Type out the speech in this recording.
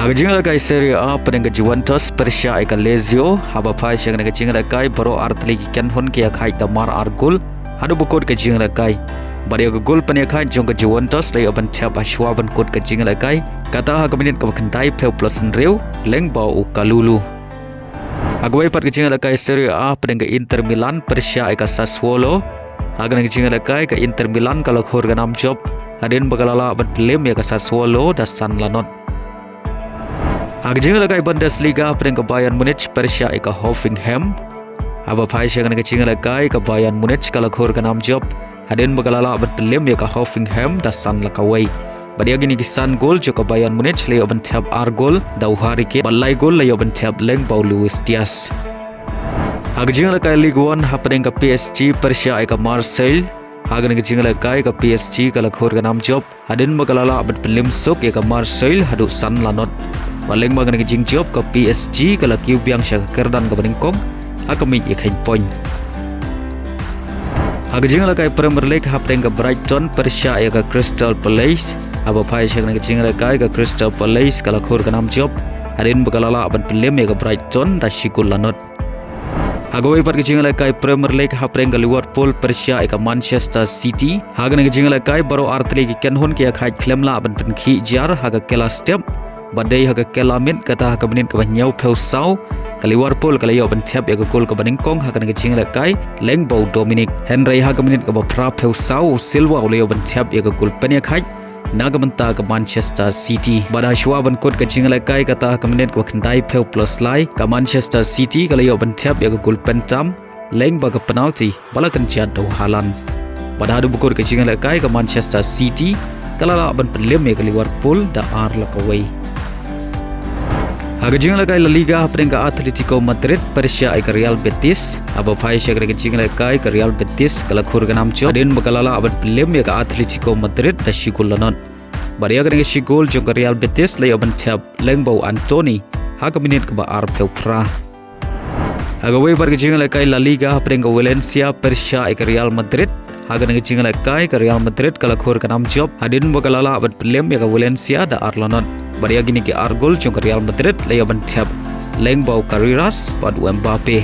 Haga jinga kai Serie A pada Juventus Persia ika Lazio haba pai siang naga jinga kai baro artli kian hon kia kai tamar argul hadu bukod ka jinga kai bari ga gol pania kai jong ka Juventus lai aban Thep ashwa ban kod ka jinga kai kata ha Minit ka bakandai peu plus nreu leng bau kalulu agwai pat ka jinga kai Serie A pada Inter Milan Persia ika Sassuolo haga naga jinga kai ka Inter Milan kalau khor ga nam job hadin bagalala ban pelem ya ka Sassuolo da San Lanot. Haga lagai Bundesliga pada Bayern Munich Persia ika Hoffenheim. Haba pai siang naga jinga lagai ka Bayern Munich kalau khor ka nam job hadin bagalala ban pelem ya ka Hoffenheim da San Lakawai. Badia gini kisan gol jo ka Bayern Munich leo ban Thep gol dau hari ke balai gol leo ban Thep leng bau Luis Diaz. Haga lagai Ligue 1 pada ka PSG Persia ika Marseille. Haga naga jinga lagai ka PSG kalau khor ka nam job hadin bagalala ban pelem sok ya ka Marseille hadu San Lanot. Paling magan ke jing job ke PSG kalau kiu biang syak kerdan ke beningkong akan mik ikan point. Haga jing lakai Premier League hapdeng ke Brighton Persia ya ke Crystal Palace. Aba pai syak ke jing lakai ke Crystal Palace kalau khur ke nam job hadin bagalala aban pelem ya ke Brighton da Shikul Lanot. Haga wei pat ke jing lakai Premier League hapdeng ke Liverpool Persia ya ke Manchester City. Haga ke jing lakai baru artli ke kenhon ke khai klem la aban penki jar haga kela step badai haga kelamit kata haga Minit ke banyau peu sau ke Liverpool ke leo ban Thep ya ke gol ke beningkong haga ke jing lakai leng bau Dominic Henry haga Minit ke bapra peu sau Silva leo ban Thep ya ke gol penya khai naga menta ke Manchester City bada shwa ban kod ke jing lakai kata haga Minit ke kendai peu plus lai ke Manchester City ke leo ban Thep ya ke gol pentam leng ba ke penalti bala kan jatuh Haaland bada hadu bukod ke jing lakai ke Manchester City kalala ban pelem ya ke Liverpool da ar lakawai. Haga jinga lagai La Liga pada Atletico Madrid Persia ika Real Betis. Aba pai syak ke jinga lagai ke Real Betis kalau khur ke nam job adin bagalala aban pelem ya ke Atletico Madrid da Shikul Lanot. Baria ke Shikul jong ke Real Betis lai aban Thep leng bau Antony haga Minit ke ba ar peu pra. Haga wei par ke jinga lagai La Liga pada Valencia Persia ika Real Madrid. Haga ke jinga lagai ke Real Madrid kalau khur ke nam job adin bagalala aban pelem ya ke Valencia da ar Lanot. Baria gini ke argul jong ke Real Madrid leo ban Thep leng bau Khyrwit padu Mbappe.